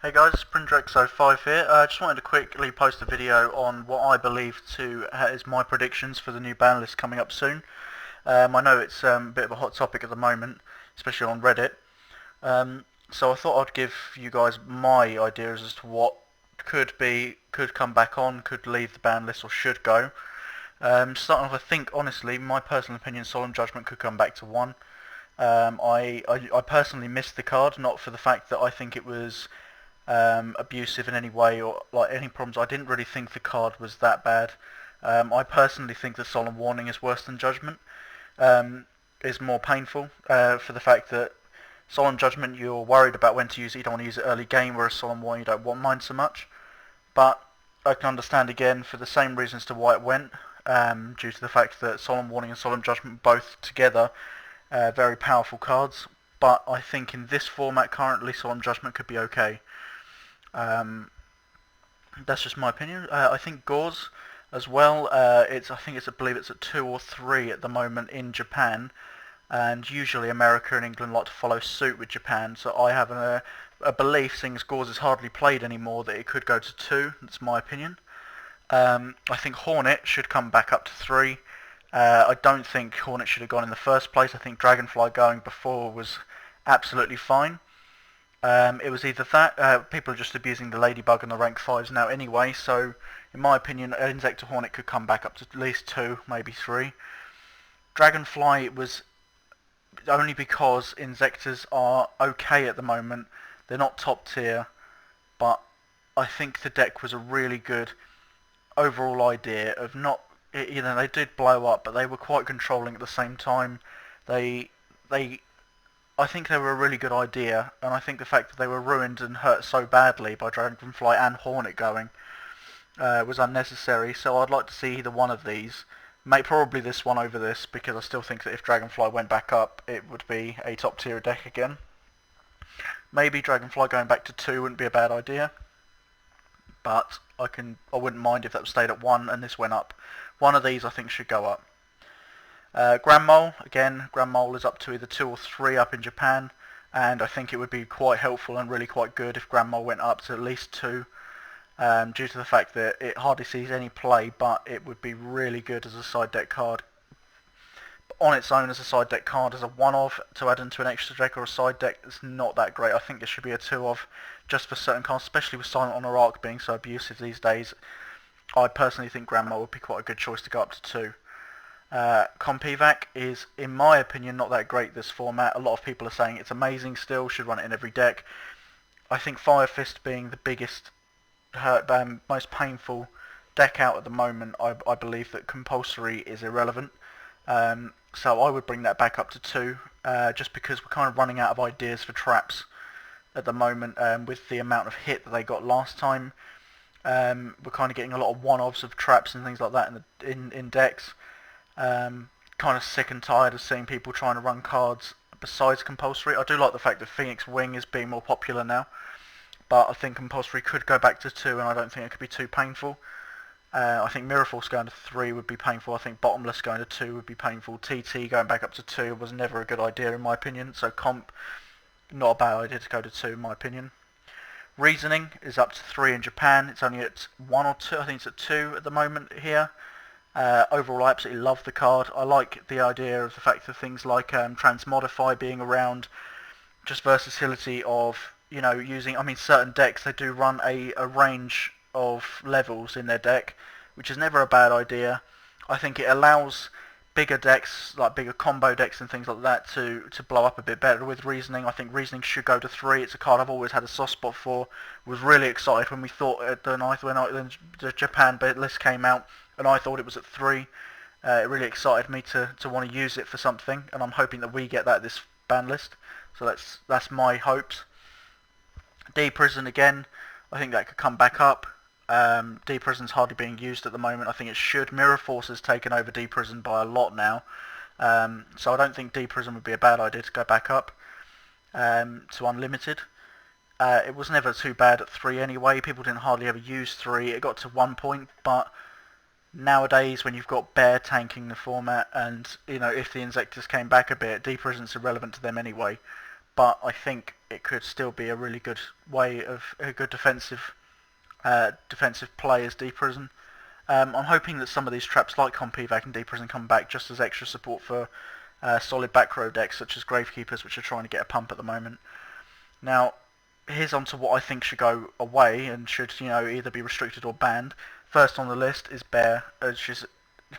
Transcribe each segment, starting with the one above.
Hey guys, it's PrinterXO5 here. I just wanted to quickly post a video on what I believe to is my predictions for the new ban list coming up soon. I know it's a bit of a hot topic at the moment, especially on Reddit. So I thought I'd give you guys my ideas as to what could come back on, could leave the ban list, or should go. Starting off, I think honestly, my personal opinion, Solemn Judgment could come back to 1. I personally missed the card, not for the fact that I think it was abusive in any way or like any problems. I didn't really think the card was that bad. I personally think that Solemn Warning is worse than Judgment. Is more painful for the fact that Solemn Judgment you're worried about when to use it. You don't want to use it early game, whereas Solemn Warning you don't want mine so much. But I can understand again for the same reasons to why it went, due to the fact that Solemn Warning and Solemn Judgment both together very powerful cards. But I think in this format currently, Solemn Judgment could be okay. Um, that's just my opinion. I think Gauze as well. I believe it's at 2 or 3 at the moment in Japan, and usually America and England like to follow suit with Japan. So I have a belief, seeing as Gauze is hardly played anymore, that it could go to 2. That's my opinion. I think Hornet should come back up to 3. I don't think Hornet should have gone in the first place. I think Dragonfly going before was absolutely fine. It was either that, people are just abusing the Ladybug and the rank 5s now anyway, so in my opinion, Insector Hornet could come back up to at least 2, maybe 3. Dragonfly was only because Insectors are okay at the moment. They're not top tier, but I think the deck was a really good overall idea of not, they did blow up, but they were quite controlling at the same time. They, they I think they were a really good idea, and I think the fact that they were ruined and hurt so badly by Dragonfly and Hornet going was unnecessary. So I'd like to see either one of these. Probably this one over this, because I still think that if Dragonfly went back up, it would be a top tier deck again. Maybe Dragonfly going back to 2 wouldn't be a bad idea, but I wouldn't mind if that stayed at 1 and this went up. One of these I think should go up. Grand Mole, again, Grand Mole is up to either 2 or 3 up in Japan, and I think it would be quite helpful and really quite good if Grand Mole went up to at least 2, due to the fact that it hardly sees any play, but it would be really good as a side deck card. On its own as a side deck card, as a one-of, to add into an extra deck or a side deck, it's not that great. I think it should be a 2-of, just for certain cards, especially with Silent Honor Arc being so abusive these days. I personally think Grand Mole would be quite a good choice to go up to 2. Compivac is, in my opinion, not that great this format. A lot of people are saying it's amazing still, should run it in every deck. I think Fire Fist being the biggest, most painful deck out at the moment, I believe that Compulsory is irrelevant. So I would bring that back up to 2, just because we're kind of running out of ideas for traps at the moment, with the amount of hit that they got last time. We're kind of getting a lot of one-offs of traps and things like that in decks. Kind of sick and tired of seeing people trying to run cards besides Compulsory. I do like the fact that Phoenix Wing is being more popular now, but I think Compulsory could go back to 2, and I don't think it could be too painful. I think Mirror Force going to 3 would be painful. I think Bottomless going to 2 would be painful. TT going back up to 2 was never a good idea in my opinion, so Comp, not a bad idea to go to 2 in my opinion. Reasoning is up to 3 in Japan. It's only at 1 or 2. I think it's at 2 at the moment here. Overall, I absolutely love the card. I like the idea of the fact that things like Transmodify being around, just versatility of, using, certain decks, they do run a range of levels in their deck, which is never a bad idea. I think it allows bigger decks, like bigger combo decks and things like that, to blow up a bit better with Reasoning. I think Reasoning should go to 3. It's a card I've always had a soft spot for. Was really excited when we thought when the Japan list came out, and I thought it was at 3. It really excited me to want to use it for something, and I'm hoping that we get that this ban list. So that's my hopes. D-Prison again, I think that could come back up. D-Prison's hardly being used at the moment. I think it should. Mirror Force has taken over D-Prison by a lot now. So I don't think D-Prison would be a bad idea to go back up to Unlimited. It was never too bad at 3 anyway. People didn't hardly ever use 3. It got to 1 point, but nowadays when you've got Bear tanking the format, and if the Insectors came back a bit, D-Prison's irrelevant to them anyway. but I think it could still be a really good way of a good defensive play as Deep Prison. I'm hoping that some of these traps like Compivac and Deep Prison come back just as extra support for solid back row decks such as Gravekeepers, which are trying to get a pump at the moment. Now, here's on to what I think should go away and should, either be restricted or banned. First on the list is Bear, which is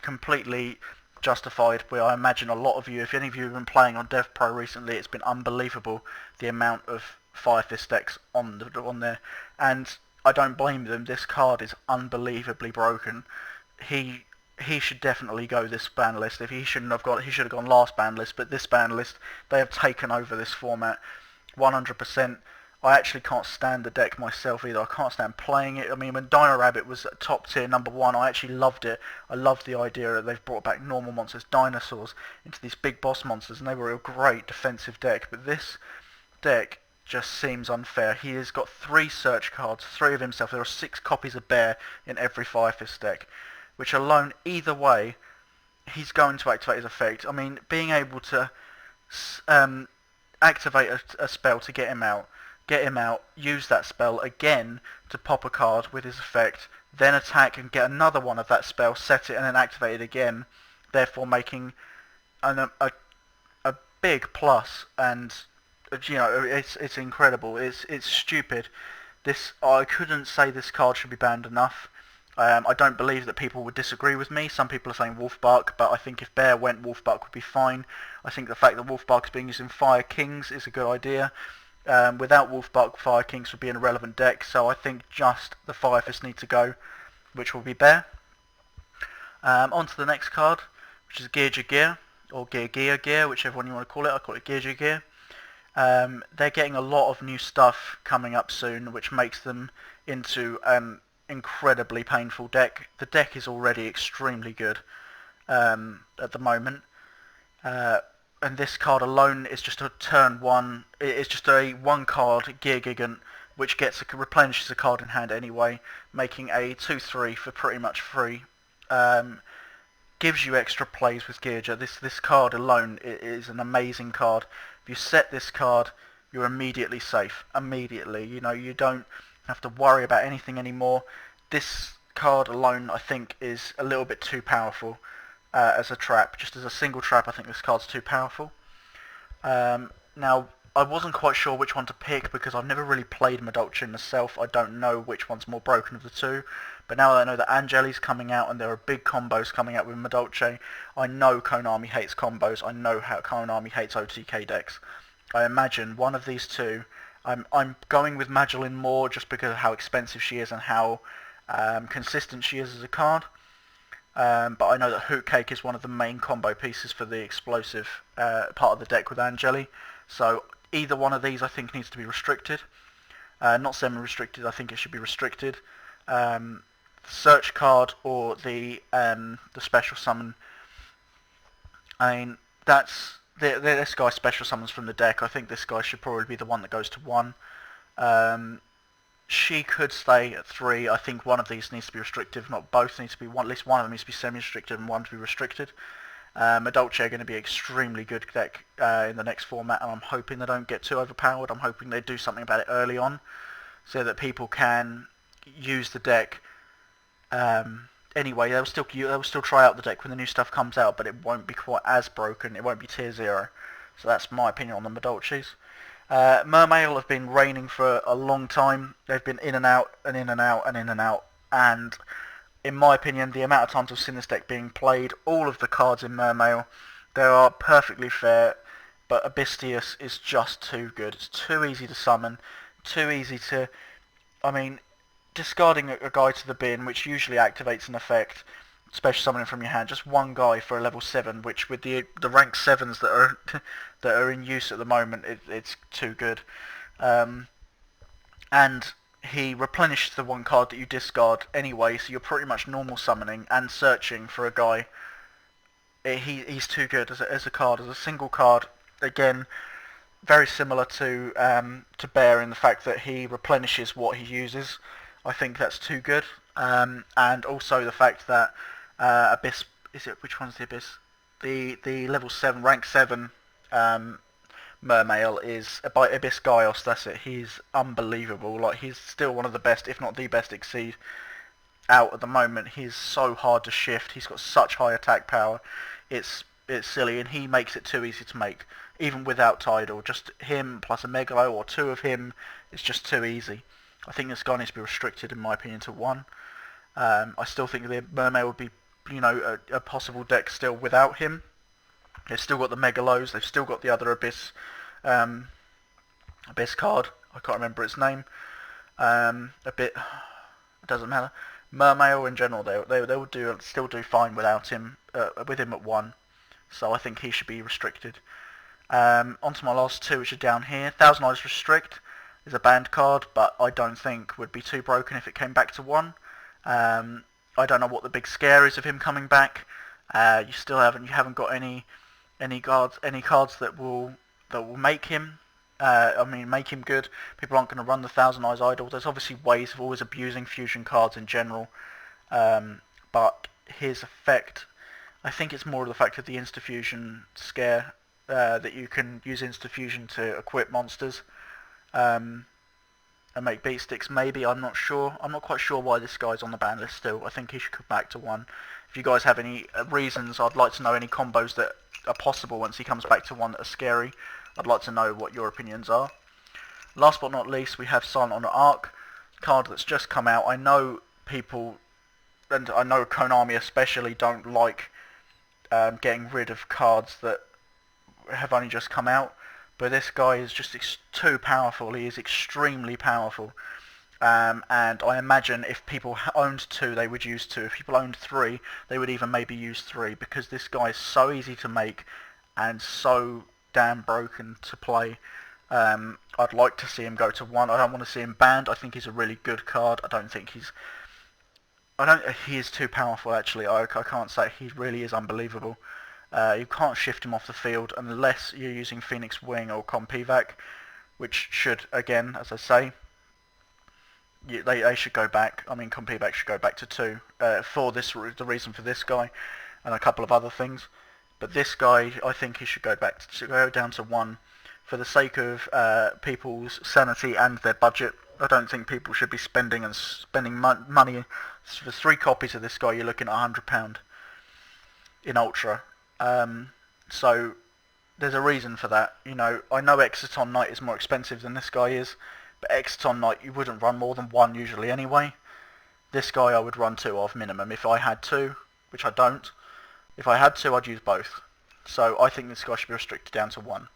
completely justified. Where I imagine a lot of you, if any of you have been playing on Dev Pro recently, it's been unbelievable the amount of Fire Fist decks on there, and I don't blame them. This card is unbelievably broken. He should definitely go this ban list. If he shouldn't have gone, he should have gone last ban list. But this ban list, they have taken over this format 100%. I actually can't stand the deck myself either. I can't stand playing it. I mean, when Dino Rabbit was at top tier #1, I actually loved it. I loved the idea that they've brought back normal monsters, dinosaurs, into these big boss monsters, and they were a great defensive deck. But this deck just seems unfair. He has got 3 search cards, 3 of himself. There are 6 copies of Bear in every Fire Fist deck, which alone, either way, he's going to activate his effect. I mean, being able to activate a spell to get him out, use that spell again to pop a card with his effect, then attack and get another one of that spell, set it and then activate it again, therefore making a big plus. And it's incredible. It's stupid. I couldn't say this card should be banned enough. I don't believe that people would disagree with me. Some people are saying Wolfbark, but I think if Bear went, Wolfbark would be fine. I think the fact that Wolfbark is being used in Fire Kings is a good idea. Without Wolfbark, Fire Kings would be an irrelevant deck, so I think just the Fire Fist need to go, which will be Bear. On to the next card, which is Gear Gear, or Gear, whichever one you want to call it. I call it Gear Gear. They're getting a lot of new stuff coming up soon, which makes them into an incredibly painful deck. The deck is already extremely good at the moment. And this card alone is just a turn 1. It's just a 1 card Gear Gigant, which replenishes a card in hand anyway, making a 2/3 for pretty much free. Gives you extra plays with Gearja. This card alone is an amazing card. If you set this card, you're immediately safe. Immediately, you don't have to worry about anything anymore. This card alone, I think, is a little bit too powerful. As a trap, just as a single trap, I think this card's too powerful. Now, I wasn't quite sure which one to pick because I've never really played Madolche myself. I don't know which one's more broken of the two. But now that I know that Angeli's coming out and there are big combos coming out with Madolche, I know Konami hates combos. I know how Konami hates OTK decks. I imagine one of these two. I'm going with Magdalene more just because of how expensive she is and how consistent she is as a card. But I know that Hootcake is one of the main combo pieces for the explosive part of the deck with Angeli. So either one of these I think needs to be restricted. Not semi-restricted, I think it should be restricted. The search card or the special summon. I mean, this guy special summons from the deck. I think this guy should probably be the one that goes to 1. She could stay at 3. I think one of these needs to be restricted, not both needs to be one. At least one of them needs to be semi-restricted and one to be restricted. Madolche are going to be extremely good deck in the next format, and I'm hoping they don't get too overpowered. I'm hoping they do something about it early on, so that people can use the deck. Anyway, they'll still try out the deck when the new stuff comes out, but it won't be quite as broken. It won't be tier 0. So that's my opinion on the Madolches. Mermail have been reigning for a long time. They've been in and out, and in and out, and in and out. And in my opinion, the amount of times I've seen this deck being played, all of the cards in Mermail, they are perfectly fair. But Abystius is just too good. It's too easy to summon, too easy to... I mean, discarding a guy to the bin, which usually activates an effect, special summoning from your hand, just one guy for a level 7, which with the rank 7s that are in use at the moment, it's too good. And he replenishes the one card that you discard anyway, so you're pretty much normal summoning and searching for a guy. He's too good as a card, as a single card. Again, very similar to Bear in the fact that he replenishes what he uses. I think that's too good. And also the fact that which one's the Abyss? The level 7, rank 7 Mermail is by Abyss Gaios. That's it. He's unbelievable. Like, he's still one of the best, if not the best Exceed out at the moment. He's so hard to shift. He's got such high attack power. It's silly, and he makes it too easy to make, even without Tidal. Just him plus a Megalo or two of him is just too easy. I think this guy needs to be restricted, in my opinion, to one. I still think the Mermail would be, a possible deck still without him. They've still got the Megalos. They've still got the other Abyss card. I can't remember its name. It doesn't matter. Mermail in general, they will still do fine without him. With him at one, so I think he should be restricted. Onto my last two, which are down here. Thousand Eyes Restrict is a banned card, but I don't think would be too broken if it came back to one. I don't know what the big scare is of him coming back. You haven't got any cards that will make him. Make him good. People aren't going to run the Thousand Eyes Idol. There's obviously ways of always abusing fusion cards in general, but his effect, I think it's more of the fact of the Insta-Fusion scare, that you can use Insta-Fusion to equip monsters and make beat sticks. Maybe, I'm not sure. I'm not quite sure why this guy's on the ban list still. I think he should come back to one. If you guys have any reasons, I'd like to know any combos that are possible once he comes back to one that are scary. I'd like to know what your opinions are. Last but not least, we have Silent on the Arc, card that's just come out. I know people, and I know Konami especially, don't like getting rid of cards that have only just come out, but this guy is just too powerful. He is extremely powerful, and I imagine if people owned two, they would use two. If people owned three, they would even maybe use three, because this guy is so easy to make and so damn broken to play. I'd like to see him go to one. I don't want to see him banned. I think he's a really good card. He is too powerful, actually. I can't say. He really is unbelievable. You can't shift him off the field unless you're using Phoenix Wing or Compivac, which should, again, as I say, they should go back. I mean, Compivac should go back to 2 for the reason for this guy and a couple of other things. But this guy, I think he should go down to 1 for the sake of people's sanity and their budget. I don't think people should be spending money. For 3 copies of this guy, you're looking at £100 in Ultra. So there's a reason for that. I know Exciton Knight is more expensive than this guy is, but Exciton Knight you wouldn't run more than 1 usually anyway. This guy I would run 2 of minimum if I had to, which I don't. If I had to, I'd use both. So I think this guy should be restricted down to 1.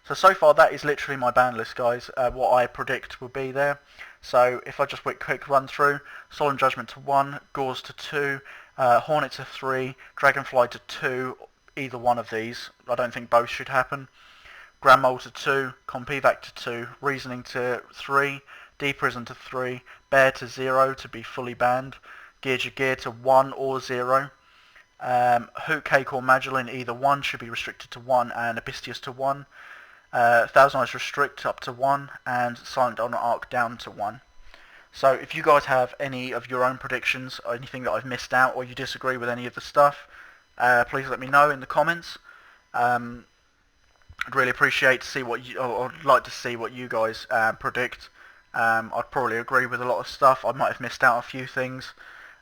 So far that is literally my ban list, guys. What I predict will be there. So if I just quick run through: Solemn Judgment to 1, Gauze to 2, Hornet to 3, Dragonfly to 2, either one of these. I don't think both should happen. Grand Mole to 2, Compivac to 2, Reasoning to 3, Deep Prison to 3, Bear to 0 to be fully banned, Gear to 1 or 0. Hoot Cake or Magdalene, either one should be restricted to 1, and Abystius to 1. Thousand Eyes Restrict up to 1, and Silent on Arc down to 1. So if you guys have any of your own predictions, or anything that I've missed out, or you disagree with any of the stuff, please let me know in the comments. I'd really appreciate to see or I'd like to see what you guys predict. I'd probably agree with a lot of stuff. I might have missed out a few things,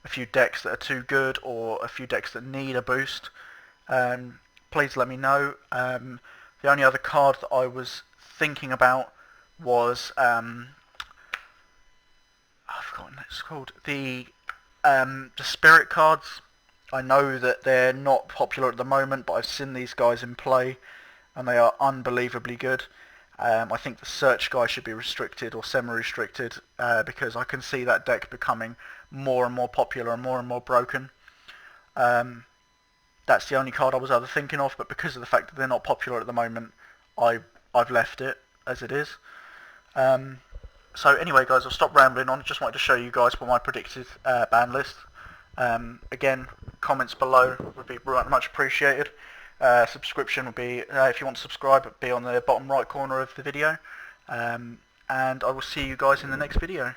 a few decks that are too good, or a few decks that need a boost. Please let me know. The only other card that I was thinking about was I've forgotten what it's called. The Spirit cards. I know that they're not popular at the moment, but I've seen these guys in play, and they are unbelievably good. I think the Search guy should be restricted or semi-restricted, because I can see that deck becoming more and more popular and more broken. That's the only card I was either thinking of, but because of the fact that they're not popular at the moment, I've left it as it is. So anyway, guys, I'll stop rambling on. Just wanted to show you guys what my predicted ban list. Again, comments below would be much appreciated. Subscription would be, if you want to subscribe, be on the bottom right corner of the video. And I will see you guys in the next video.